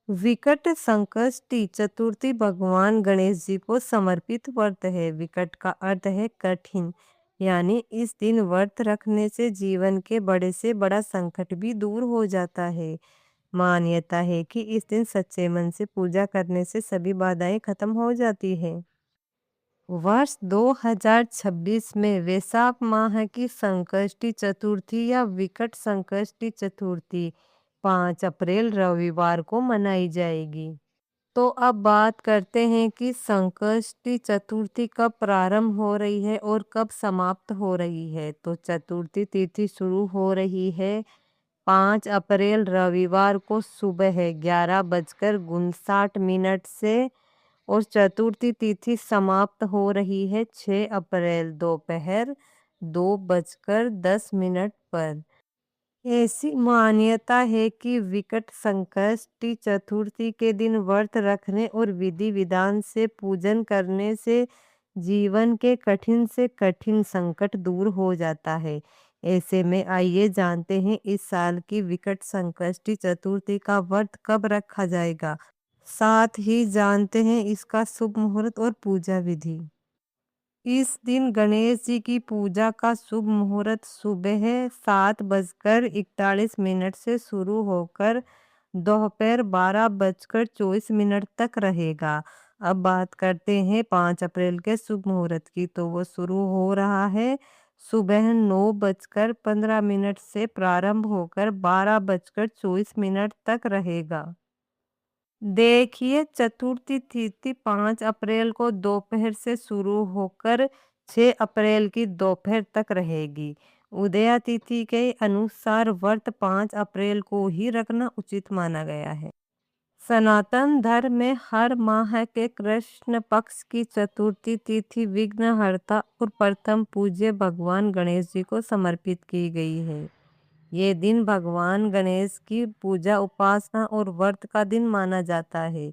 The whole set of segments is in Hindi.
विकट संकष्टी चतुर्थी भगवान गणेश जी को समर्पित व्रत है। विकट का अर्थ है कठिन, यानी इस दिन व्रत रखने से जीवन के बड़े से बड़ा संकट भी दूर हो जाता है। मान्यता है कि इस दिन सच्चे मन से पूजा करने से सभी बाधाएं खत्म हो जाती है। वर्ष 2026 में वैशाख माह की संकष्टी चतुर्थी या विकट संकष्टी चतुर्थी 5 अप्रैल रविवार को मनाई जाएगी। तो अब बात करते हैं कि संकष्टी चतुर्थी कब प्रारंभ हो रही है और कब समाप्त हो रही है। तो चतुर्थी तिथि शुरू हो रही है 5 अप्रैल रविवार को सुबह 11:59 से और चतुर्थी तिथि समाप्त हो रही है 6 अप्रैल दोपहर 2:10 पर। ऐसी मान्यता है कि विकट संकष्टी चतुर्थी के दिन व्रत रखने और विधि विधान से पूजन करने से जीवन के कठिन से कठिन संकट दूर हो जाता है। ऐसे में आइए जानते हैं इस साल की विकट संकष्टी चतुर्थी का व्रत कब रखा जाएगा। साथ ही जानते हैं इसका शुभ मुहूर्त और पूजा विधि। इस दिन गणेश जी की पूजा का शुभ मुहूर्त सुबह 7:41 से शुरू होकर दोपहर 12:24 तक रहेगा। अब बात करते हैं 5 अप्रैल के शुभ मुहूर्त की। तो वो शुरू हो रहा है सुबह 9:15 से प्रारंभ होकर 12:24 तक रहेगा। देखिए, चतुर्थी तिथि 5 अप्रैल को दोपहर से शुरू होकर 6 अप्रैल की दोपहर तक रहेगी। उदया तिथि के अनुसार व्रत 5 अप्रैल को ही रखना उचित माना गया है। सनातन धर्म में हर माह के कृष्ण पक्ष की चतुर्थी तिथि विघ्नहर्ता और प्रथम पूज्य भगवान गणेश जी को समर्पित की गई है। ये दिन भगवान गणेश की पूजा उपासना और व्रत का दिन माना जाता है।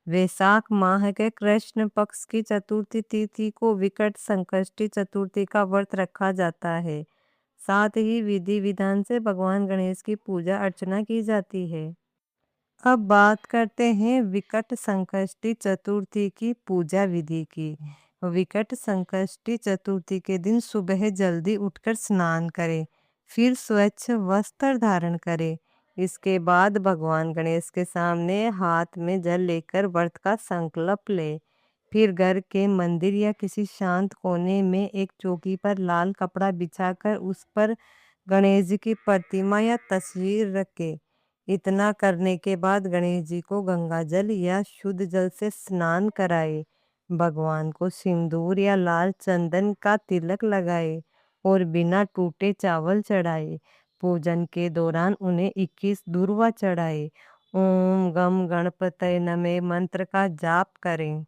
वैशाख माह के कृष्ण पक्ष की चतुर्थी तिथि को विकट संकष्टी चतुर्थी का व्रत रखा जाता है। साथ ही विधि विधान से भगवान गणेश की पूजा अर्चना की जाती है। अब बात करते हैं विकट संकष्टी चतुर्थी की पूजा विधि की। विकट संकष्टी चतुर्थी के दिन सुबह जल्दी उठकर स्नान करें, फिर स्वच्छ वस्त्र धारण करें। इसके बाद भगवान गणेश के सामने हाथ में जल लेकर व्रत का संकल्प ले। फिर घर के मंदिर या किसी शांत कोने में एक चौकी पर लाल कपड़ा बिछाकर उस पर गणेश जी की प्रतिमा या तस्वीर रखें। इतना करने के बाद गणेश जी को गंगा जल या शुद्ध जल से स्नान कराए। भगवान को सिंदूर या लाल चंदन का तिलक लगाए और बिना टूटे चावल चढ़ाए। पूजन के दौरान उन्हें 21 दूर्वा चढ़ाए। ओम गम गणपतये नमः मंत्र का जाप करें।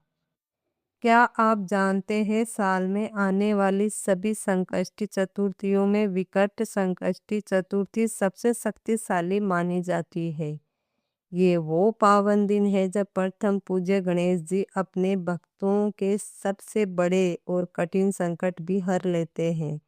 क्या आप जानते हैं साल में आने वाली सभी संकष्टी चतुर्थियों में विकट संकष्टी चतुर्थी सबसे शक्तिशाली मानी जाती है। ये वो पावन दिन है जब प्रथम पूज्य गणेश जी अपने भक्तों के सबसे बड़े और कठिन संकट भी हर लेते हैं।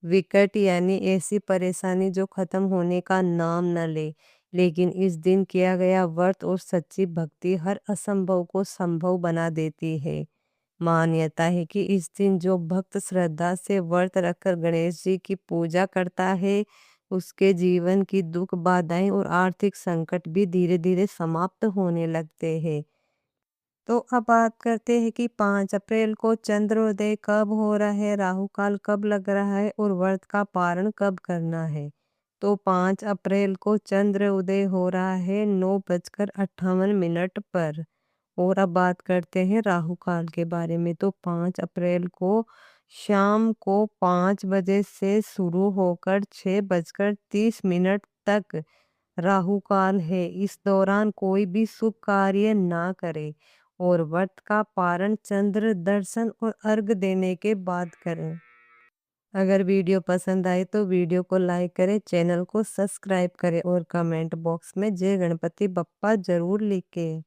विकट यानी ऐसी परेशानी जो खत्म होने का नाम न ले, लेकिन इस दिन किया गया व्रत और सच्ची भक्ति हर असंभव को संभव बना देती है। मान्यता है कि इस दिन जो भक्त श्रद्धा से व्रत रखकर गणेश जी की पूजा करता है, उसके जीवन की दुख बाधाएं और आर्थिक संकट भी धीरे धीरे समाप्त होने लगते हैं। तो अब बात करते हैं कि 5 अप्रैल को चंद्रोदय कब हो रहा है, राहु काल कब लग रहा है और व्रत का पारण कब करना है। तो 5 अप्रैल को चंद्र उदय हो रहा है 9:58 पर। और अब बात करते हैं राहु काल के बारे में। तो 5 अप्रैल को शाम को 5 बजे से शुरू होकर 6:30 तक राहु काल है। इस दौरान कोई भी शुभ कार्य ना करे और व्रत का पारण चंद्र दर्शन और अर्घ देने के बाद करें। अगर वीडियो पसंद आए तो वीडियो को लाइक करें, चैनल को सब्सक्राइब करें और कमेंट बॉक्स में जय गणपति बप्पा जरूर लिखें।